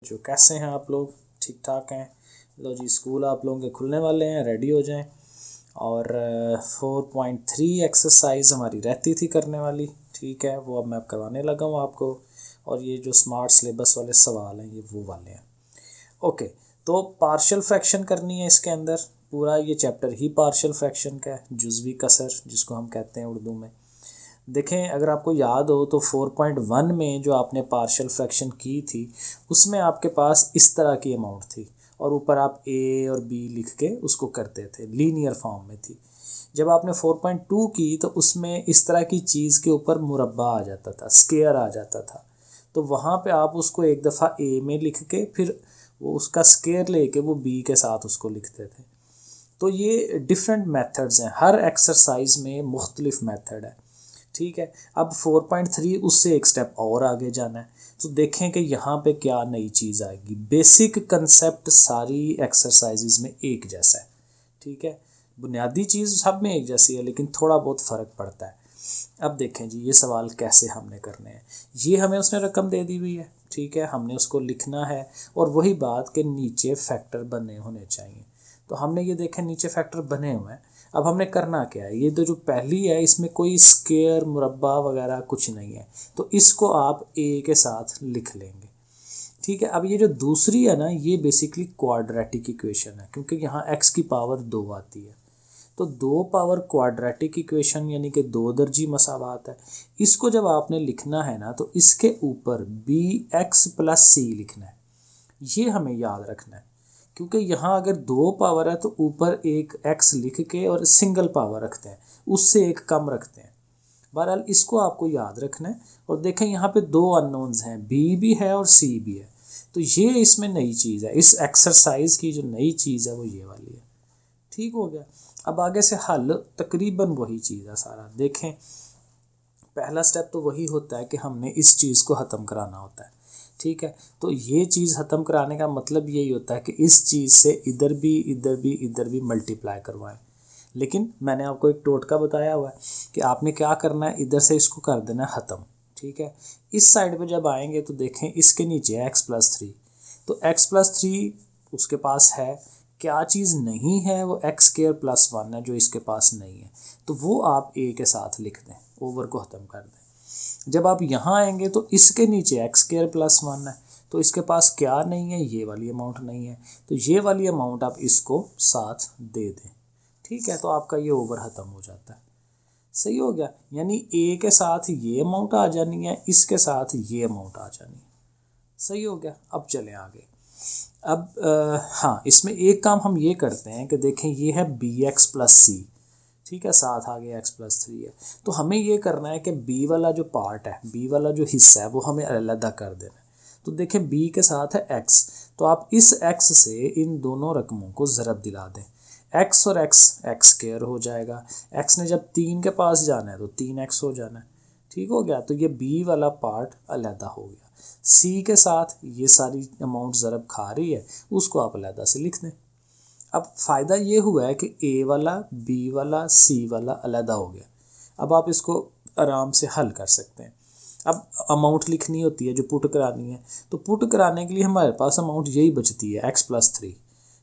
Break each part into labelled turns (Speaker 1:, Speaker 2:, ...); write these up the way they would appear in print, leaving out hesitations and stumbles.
Speaker 1: जो कैसे हैं आप लोग, ठीक ठाक हैं? लो जी, स्कूल आप लोगों के खुलने वाले हैं, रेडी हो जाएं। और 4.3 एक्सरसाइज हमारी रहती थी करने वाली, ठीक है, वो अब मैं करवाने लगा हूँ आपको। और ये जो स्मार्ट सिलेबस वाले सवाल हैं ये वो वाले हैं। ओके, तो पार्शियल फ्रैक्शन करनी है इसके अंदर। पूरा ये चैप्टर ही पार्शियल फ्रैक्शन का है, जुज़वी कसर जिसको हम कहते हैं उर्दू में। देखें, अगर आपको याद हो तो 4.1 में जो आपने पार्शियल फ्रैक्शन की थी उसमें आपके पास इस तरह की अमाउंट थी और ऊपर आप ए और बी लिख के उसको करते थे, लीनियर फॉर्म में थी। जब आपने 4.2 की तो उसमें इस तरह की चीज़ के ऊपर मुरब्बा आ जाता था, स्क्वायर आ जाता था। तो वहाँ पे आप उसको एक दफ़ा ए में लिख के फिर वो उसका स्क्वायर लेके वो बी के साथ उसको लिखते थे। तो ये डिफरेंट मेथड्स हैं, हर एक्सरसाइज में मुख्तलिफ मेथड है, ठीक है। अब 4.3 उससे एक स्टेप और आगे जाना है। तो देखें कि यहाँ पे क्या नई चीज़ आएगी। बेसिक कंसेप्ट सारी एक्सरसाइजेज में एक जैसा है, ठीक है। बुनियादी चीज़ सब में एक जैसी है लेकिन थोड़ा बहुत फ़र्क पड़ता है। अब देखें जी, ये सवाल कैसे हमने करने हैं। ये हमें उसने रकम दे दी हुई है, ठीक है, हमने उसको लिखना है। और वही बात के नीचे फैक्टर बने होने चाहिए। तो हमने ये देखें नीचे फैक्टर बने हुए हैं। अब हमने करना क्या है, ये तो जो पहली है इसमें कोई स्क्वायर मुरब्बा वगैरह कुछ नहीं है, तो इसको आप ए के साथ लिख लेंगे, ठीक है। अब ये जो दूसरी है ना, ये बेसिकली क्वाड्रेटिक इक्वेशन है, क्योंकि यहाँ x की पावर 2 आती है। तो 2 पावर क्वाड्रेटिक इक्वेशन यानी कि 2 दर्जी मसावात है। इसको जब आपने लिखना है ना तो इसके ऊपर bx प्लस c लिखना है, ये हमें याद रखना है। क्योंकि यहाँ अगर 2 पावर है तो ऊपर एक x लिख के और सिंगल पावर रखते हैं, उससे एक कम रखते हैं। बहरहाल इसको आपको याद रखना है। और देखें यहाँ पे 2 अननोन्स हैं, b भी है और c भी है। तो ये इसमें नई चीज़ है, इस एक्सरसाइज की जो नई चीज़ है वो ये वाली है, ठीक हो गया। अब आगे से हल तकरीबन वही चीज़ है सारा। देखें, पहला स्टेप तो वही होता है कि हमने इस चीज़ को ख़त्म कराना होता है, ठीक है। तो ये चीज़ ख़त्म कराने का मतलब यही होता है कि इस चीज़ से इधर भी इधर भी इधर भी मल्टीप्लाई करवाएं। लेकिन मैंने आपको एक टोटका बताया हुआ है कि आपने क्या करना है, इधर से इसको कर देना है ख़त्म, ठीक है। इस साइड पे जब आएंगे तो देखें इसके नीचे है x+3, तो x+3 उसके पास है। क्या चीज़ नहीं है, वो x² + 1 है जो इसके पास नहीं है, तो वो आप a के साथ लिख दें, ओवर को ख़त्म कर दें। जब आप यहाँ आएंगे तो इसके नीचे x² + 1 है, तो इसके पास क्या नहीं है, ये वाली अमाउंट नहीं है, तो ये वाली अमाउंट आप इसको साथ दे दें, ठीक है। तो आपका ये ओवर ख़त्म हो जाता है, सही हो गया। यानी ए के साथ ये अमाउंट आ जानी है, इसके साथ ये अमाउंट आ जानी है, सही हो गया। अब चलें आगे। अब हाँ, इसमें एक काम हम ये करते हैं कि देखें ये है bx + c, ठीक है, साथ आगे x+3 है। तो हमें ये करना है कि b वाला जो पार्ट है, b वाला जो हिस्सा है वो हमें अलग कर देना है। तो देखें b के साथ है x, तो आप इस x से इन दोनों रकमों को ज़रब दिला दें। x और x² हो जाएगा। x ने जब 3 के पास जाना है तो 3x हो जाना है, ठीक हो गया। तो ये b वाला पार्ट अलहदा हो गया। c के साथ ये सारी अमाउंट ज़रब खा रही है, उसको आप अलहदा से लिख दें। अब फ़ायदा ये हुआ है कि a वाला, b वाला, c वाला अलहदा हो गया। अब आप इसको आराम से हल कर सकते हैं। अब अमाउंट लिखनी होती है जो पुट करानी है, तो पुट कराने के लिए हमारे पास अमाउंट यही बचती है x+3,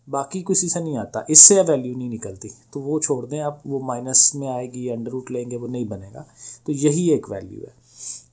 Speaker 1: बाकी किसी से नहीं आता, इससे वैल्यू नहीं निकलती, तो वो छोड़ दें आप, वो माइनस में आएगी, अंडर रूट लेंगे, वो नहीं बनेगा। तो यही एक वैल्यू है।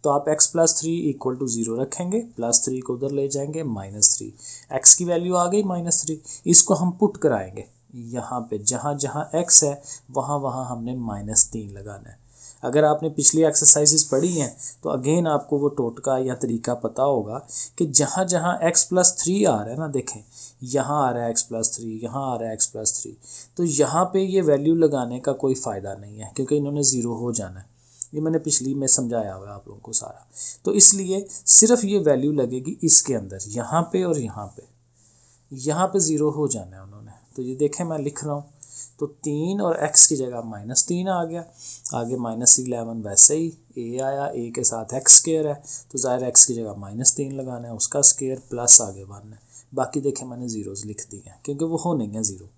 Speaker 1: तो आप x+3 = 0 रखेंगे, +3 को उधर ले जाएंगे, -3, x की वैल्यू आ गई -3। इसको हम पुट कराएंगे यहाँ पे, जहाँ जहाँ x है वहाँ वहाँ हमने -3 लगाना है। अगर आपने पिछली एक्सरसाइजेस पढ़ी हैं तो अगेन आपको वो टोटका या तरीका पता होगा कि जहाँ जहाँ x+3 आ रहा है ना, देखें यहाँ आ रहा है x+3, यहाँ आ रहा है x+3, तो यहाँ पे ये वैल्यू लगाने का कोई फ़ायदा नहीं है क्योंकि इन्होंने 0 हो जाना है। ये मैंने पिछली में समझाया हुआ है आप लोगों को सारा। तो इसलिए सिर्फ ये वैल्यू लगेगी इसके अंदर, यहाँ पे और यहाँ पे। यहाँ पे 0 हो जाना है उन्होंने। तो ये देखें मैं लिख रहा हूँ, तो 3 और x की जगह -3 आ गया। आगे -11 वैसे ही a आया, a के साथ x² है तो ज़ाहिर x की जगह -3 लगाना है, उसका स्क्वायर प्लस आगे 1 है। बाकी देखें मैंने ज़ीरोज़ लिख दिए हैं क्योंकि वो हो नहीं है 0।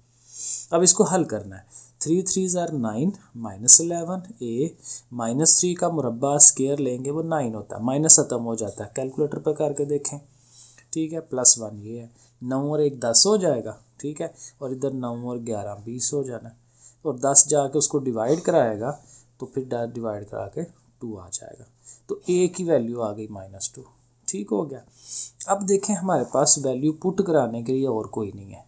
Speaker 1: अब इसको हल करना है। 3 3 are 9, -11 a, -3 का मुरब्बा स्क्वायर लेंगे वो 9 होता है, माइनस ख़त्म हो जाता है। कैलकुलेटर पर करके देखें, ठीक है, +1 ये है, 9 और 1 10 हो जाएगा, ठीक है, और इधर 9 और 11 20 हो जाना, और 10 जाके उसको डिवाइड कराएगा तो फिर डिवाइड करा के 2 आ जाएगा, तो a की वैल्यू आ गई -2, ठीक हो गया। अब देखें हमारे पास वैल्यू पुट कराने के लिए और कोई नहीं है,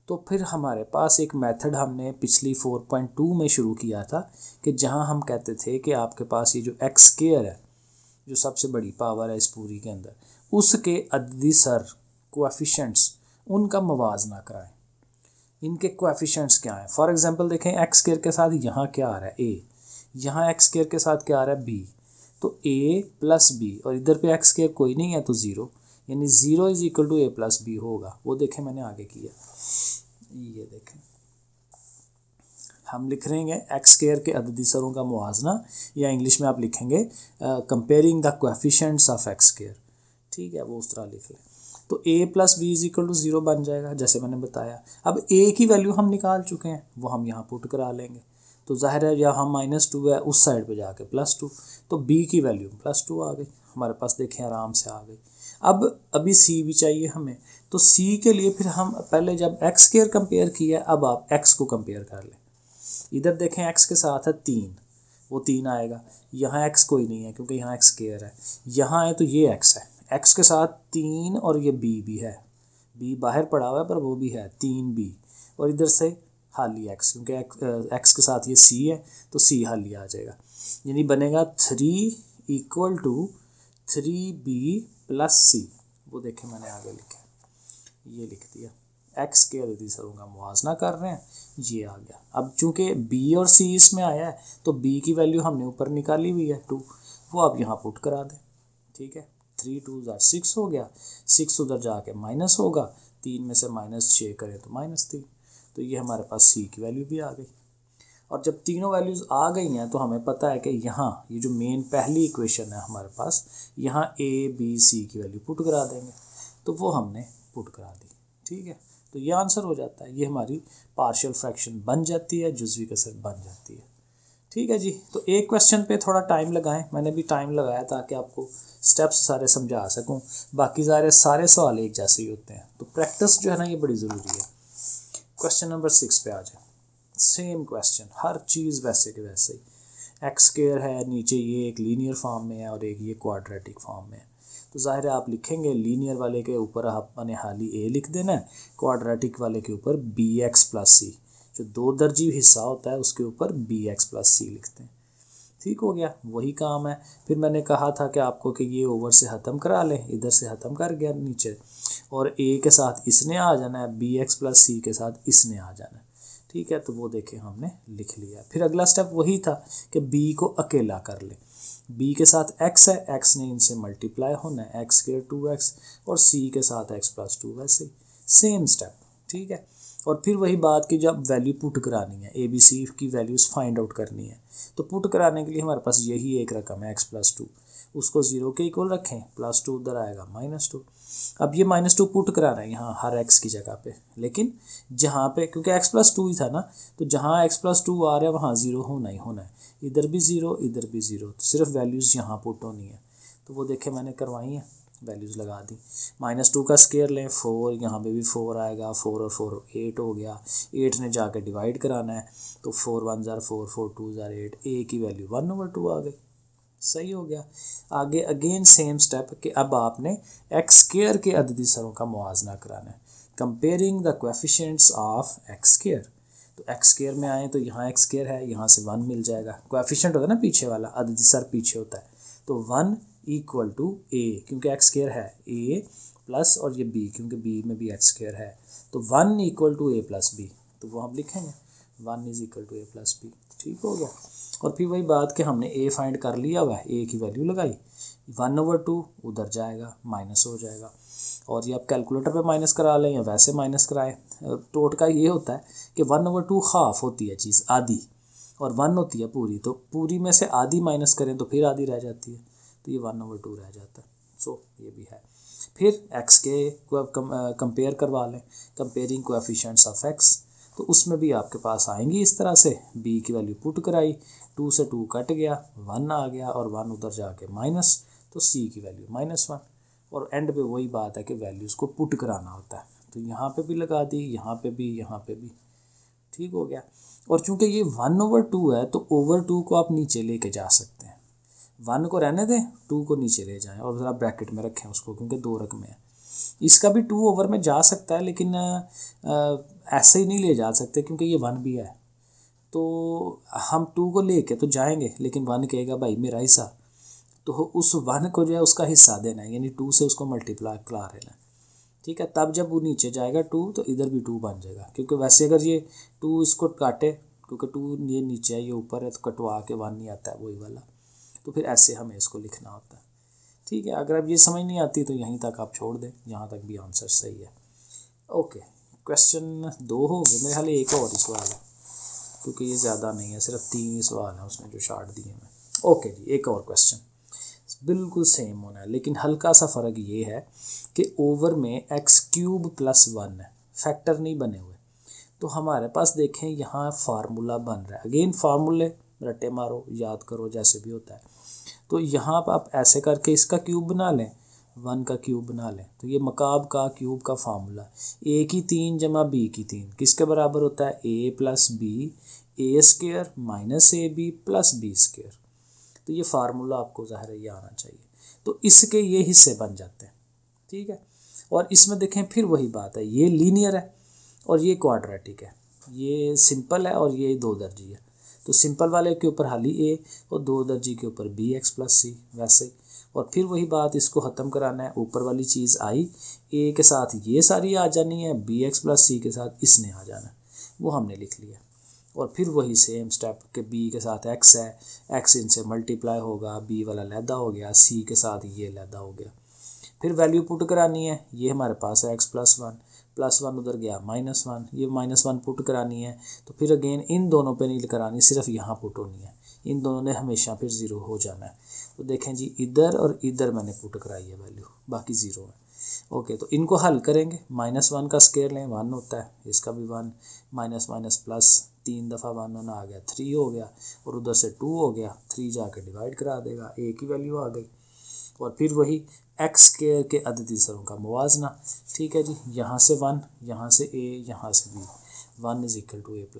Speaker 1: तो फिर हमारे पास एक मेथड हमने पिछली 4.2 में शुरू किया था कि जहां हम कहते थे कि आपके पास ये जो एक्स स्क्वायर है, जो सबसे बड़ी पावर है इस पूरी के अंदर, उसके अददी सर कोएफिशिएंट्स उनका मवाजना कराएं। इनके कोएफिशिएंट्स क्या हैं? फॉर एग्जांपल देखें, एक्स स्क्वायर के साथ यहाँ क्या आ रहा है a, यहाँ एक्स स्क्वायर के साथ क्या आ रहा है b, तो a + b, और इधर पे एक्स स्क्वायर कोई नहीं है तो 0, यानी 0 = a + b होगा। वो देखें मैंने आगे किया, ये देखें हम लिख रहे हैं एक्स स्क्वायर के अददी सरों का मुआजना, या इंग्लिश में आप लिखेंगे comparing the coefficients of x square, ठीक है, वो उस तरह लिख लें। तो a + b = 0 बन जाएगा जैसे मैंने बताया। अब a की वैल्यू हम निकाल चुके हैं, वो हम यहाँ पुट करा लेंगे, तो जाहिर है यहाँ -2 है, उस साइड पे जाके +2, तो b की वैल्यू +2 आ गई हमारे पास, देखें आराम से आ गई। अब अभी c भी चाहिए हमें, तो c के लिए फिर हम पहले जब एक्स स्क्वायर कंपेयर किया, अब आप x को कंपेयर कर लें। इधर देखें x के साथ है 3, वो 3 आएगा, यहाँ x कोई नहीं है क्योंकि यहाँ एक्स स्क्वायर है, यहाँ है तो ये x है, x के साथ 3 और ये b भी है, b बाहर पड़ा हुआ है पर वो भी है 3b, और इधर से हाली x, क्योंकि x के साथ ये c है तो c हाली आ जाएगा, यानी बनेगा 3 = 3b + c। वो देखें मैंने आगे लिखा, ये लिख दिया, एक्स के अददी सरों का मुआजना कर रहे हैं, ये आ गया। अब चूंकि b और c इसमें आया है तो b की वैल्यू हमने ऊपर निकाली हुई है 2, वो आप यहाँ पुट करा दें, ठीक है, 3 2 6 हो गया, 6 उधर जाके माइनस होगा, 3 में से -6 करें तो -3, तो ये हमारे पास c की वैल्यू भी आ गई। और जब तीनों वैल्यूज़ आ गई हैं तो हमें पता है कि यहाँ ये जो मेन पहली इक्वेशन है हमारे पास, यहाँ a b c की वैल्यू पुट करा देंगे, तो वो हमने पुट करा दी, ठीक है, तो ये आंसर हो जाता है, ये हमारी पार्शियल फ्रैक्शन बन जाती है, जुज़वी कसर बन जाती है, ठीक है जी। तो एक क्वेश्चन पे थोड़ा टाइम लगाएं, मैंने भी टाइम लगाया ताकि आपको स्टेप्स सारे समझा सकूं, बाकी सारे सवाल एक जैसे ही होते हैं, तो प्रैक्टिस जो है ना ये बड़ी ज़रूरी है। क्वेश्चन नंबर 6 पे आ जाए, सेम क्वेश्चन, हर चीज़ वैसे के वैसे ही, एक्स स्क्वायर है, नीचे ये एक लीनियर फॉर्म में है और एक ये क्वाड्रेटिक फॉर्म में है, तो ज़ाहिर है आप लिखेंगे लीनियर वाले के ऊपर आपने हाली a लिख देना है, क्वाड्रेटिक वाले के ऊपर bx + c, जो 2 दर्जी हिस्सा होता है उसके ऊपर bx + c लिखते हैं, ठीक हो गया, वही काम है। फिर मैंने कहा था कि आपको कि ये ओवर से ख़त्म करा लें, इधर से ख़त्म कर गया नीचे, और a के साथ इसने आ जाना है, bx + c के साथ इसने आ जाना है, ठीक है, तो वो देखें हमने लिख लिया। फिर अगला स्टेप वही था कि b को अकेला कर लें, b के साथ x है, x ने इनसे मल्टीप्लाई होना है, x² 2x, और c के साथ x + 2, वैसे ही सेम स्टेप, ठीक है। और फिर वही बात कि जब वैल्यू पुट करानी है, a b c की वैल्यूज़ फाइंड आउट करनी है, तो पुट कराने के लिए हमारे पास यही एक रकम है x + 2, उसको 0 के इक्वल रखें, +2 उधर आएगा -2। अब ये -2 पुट कराना है यहाँ हर x की जगह पे, लेकिन जहाँ पे क्योंकि x + 2 ही था ना, तो जहाँ x + 2 आ रहा है वहाँ 0 होना ही होना है, इधर भी 0 इधर भी 0, तो सिर्फ वैल्यूज़ यहाँ पुट होनी है, तो वो देखें मैंने करवाई है, वैल्यूज़ लगा दी। -2 का स्क्वायर लें 4, यहाँ पे भी 4 आएगा, 4 और 4 8 हो गया, 8 ने जाके डिवाइड कराना है, तो 4 1 = 4, 4 2 = 8, a की वैल्यू 1/2 आ गई, सही हो गया। आगे अगेन सेम स्टेप कि अब आपने एक्स स्क्वायर के अददी सरों का मुआजना कराना है, comparing the coefficients of x square, तो एक्स स्क्वायर में आए तो यहाँ एक्स स्क्वायर है, यहाँ से 1 मिल जाएगा, कोएफिशिएंट होता है ना पीछे वाला, अददी सर पीछे होता है, तो 1 = a, क्योंकि एक्स स्क्वायर है a प्लस, और ये b क्योंकि b में भी एक्स स्क्वायर है, तो 1 = a + b, तो वो हम लिखेंगे 1 = a + b, ठीक हो गया। और फिर वही बात कि हमने a फाइंड कर लिया हुआ है, a की वैल्यू लगाई, 1/2 उधर जाएगा, माइनस हो जाएगा, और ये आप कैलकुलेटर पे माइनस करा लें या वैसे माइनस कराएं, टोटका ये होता है कि 1/2 हाफ होती है चीज़, आधी, और 1 होती है पूरी, तो पूरी में से आधी माइनस करें तो फिर आधी रह जाती है, तो ये 1/2 रह जाता है, सो ये भी है। फिर x के कंपेयर करवा लें, कंपेयरिंग कोएफिशिएंट्स ऑफ x, तो उसमें भी आपके पास आएंगी इस तरह से, b की वैल्यू पुट कराई, 2 से 2 कट गया, 1 आ गया, और 1 उधर जाके माइनस, तो c की वैल्यू -1, और एंड पे वही बात है कि वैल्यूज़ को पुट कराना होता है। तो यहाँ पे भी लगा दी, यहाँ पे भी, यहाँ पे भी, ठीक हो गया। और चूंकि ये 1/2 है तो ओवर 2 को आप नीचे लेके जा सकते हैं। 1 को रहने दें, 2 को नीचे ले जाएं और ज़रा ब्रैकेट में रखें उसको, क्योंकि 2 रकमें हैं। इसका भी 2 ओवर में जा सकता है, लेकिन ऐसे ही नहीं ले जा सकते क्योंकि ये 1 भी है। तो हम 2 को लेके तो जाएंगे, लेकिन 1 कहेगा भाई मेरा हिस्सा, तो उस 1 को जो है उसका हिस्सा देना है, यानी 2 से उसको मल्टीप्लाई करा लेना है, ठीक है। तब जब वो नीचे जाएगा 2 तो इधर भी 2 बन जाएगा, क्योंकि वैसे अगर ये 2 इसको काटे, क्योंकि 2 ये नीचे है ये ऊपर है, तो कटवा के 1 नहीं आता है वही वाला, तो फिर ऐसे हमें इसको लिखना होता है, ठीक है। अगर अब ये समझ नहीं आती तो यहीं तक आप छोड़ दें, यहाँ तक भी आंसर सही है। ओके, क्वेश्चन 2 हो गए मेरे ख्याल, एक और ही सवाल है क्योंकि ये ज़्यादा नहीं है, सिर्फ 3 ही सवाल हैं उसने जो शार्ट दिए हैं। ओके जी, एक और क्वेश्चन बिल्कुल सेम होना है, लेकिन हल्का सा फ़र्क ये है कि ओवर में x³ + 1 है, फैक्टर नहीं बने हुए। तो हमारे पास देखें यहाँ फार्मूला बन रहा है, अगेन फार्मूले रट्टे मारो, याद करो जैसे भी होता है। तो यहाँ पर आप ऐसे करके इसका क्यूब बना लें, 1 का क्यूब बना लें, तो ये मकाब का क्यूब का फार्मूला a की 3 जमा b की 3 किसके बराबर होता है, a + b a² - ab + b²। तो ये फार्मूला आपको ज़ाहिर है ये आना चाहिए, तो इसके ये हिस्से बन जाते हैं, ठीक है। और इसमें देखें फिर वही बात है, ये लीनियर है और ये क्वाड्रेटिक है, ये सिंपल है और ये 2 दर्जी है। तो सिंपल वाले के ऊपर खाली a और 2 दर्जी के ऊपर bx + c, वैसे ही। और फिर वही बात, इसको ख़त्म कराना है, ऊपर वाली चीज़ आई, a के साथ ये सारी आ जानी है, bx + c के साथ इसने आ जाना है, वो हमने लिख लिया। और फिर वही सेम स्टेप के b के साथ x है, x इनसे मल्टीप्लाई होगा, b वाला लैदा हो गया, c के साथ ये लैदा हो गया। फिर वैल्यू पुट करानी है, ये हमारे पास है x + 1 उधर गया -1, ये -1 पुट करानी है। तो फिर अगेन इन दोनों पे नहीं करानी, सिर्फ यहाँ पुट होनी है, इन दोनों ने हमेशा फिर 0 हो जाना है। तो देखें जी, इधर और इधर मैंने पुट कराई है वैल्यू, बाकी 0 है। ओके, तो इनको हल करेंगे, -1 का स्क्वायर लें 1 होता है, इसका भी 1, माइनस प्लस 3 दफ़ा 1 होना आ गया 3 हो गया, और उधर से 2 हो गया, 3 जाके डिवाइड करा देगा, a की वैल्यू आ गई। और फिर वही x² के अददी सरों का मुवाजना, ठीक है जी, यहाँ से 1, यहाँ से a, यहाँ से b, 1 = a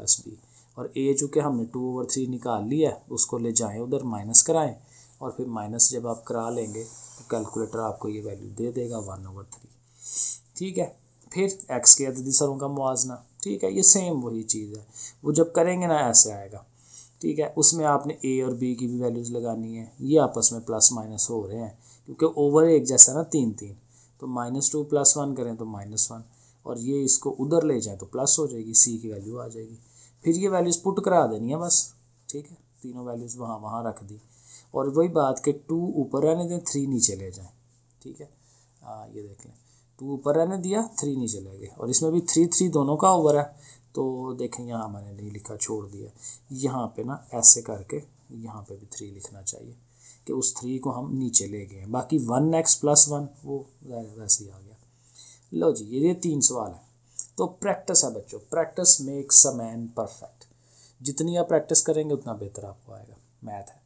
Speaker 1: + b। और a चूँकि हमने 2/3 निकाल लिया है, उसको ले जाएं उधर माइनस कराएं, और फिर माइनस जब आप करा लेंगे तो कैलकुलेटर आपको ये वैल्यू दे देगा 1/3, ठीक है। फिर x के अददी सरों का मुवाजना, ठीक है, ये सेम वही चीज़ है, वो जब करेंगे ना ऐसे आएगा, ठीक है। उसमें आपने a और b की भी वैल्यूज़ लगानी है, ये आपस में प्लस माइनस हो रहे हैं क्योंकि ओवर एक जैसा ना 3 3, तो -2 + 1 करें तो -1, और ये इसको उधर ले जाएं तो प्लस हो जाएगी, c की वैल्यू आ जाएगी। फिर ये वैल्यूज़ पुट करा देनी है बस, ठीक है, तीनों वैल्यूज़ वहाँ रख दी, और वही बात कि 2 ऊपर रहने दें, 3 नीचे ले जाएं, ठीक है। ये देख लें, 2 ऊपर रहने दिया, 3 नीचे ले गए, और इसमें भी 3 3 दोनों का ओवर है, तो देखें यहाँ मैंने नहीं लिखा, छोड़ दिया, यहाँ पे ना ऐसे करके यहाँ पे भी 3 लिखना चाहिए कि उस 3 को हम नीचे ले गए, बाकी 1x + 1 वो वैसे ही आ गया। लो जी, ये 3 सवाल है। तो प्रैक्टिस है बच्चों, practice makes a man perfect, जितनी आप प्रैक्टिस करेंगे उतना बेहतर आपको आएगा, मैथ है।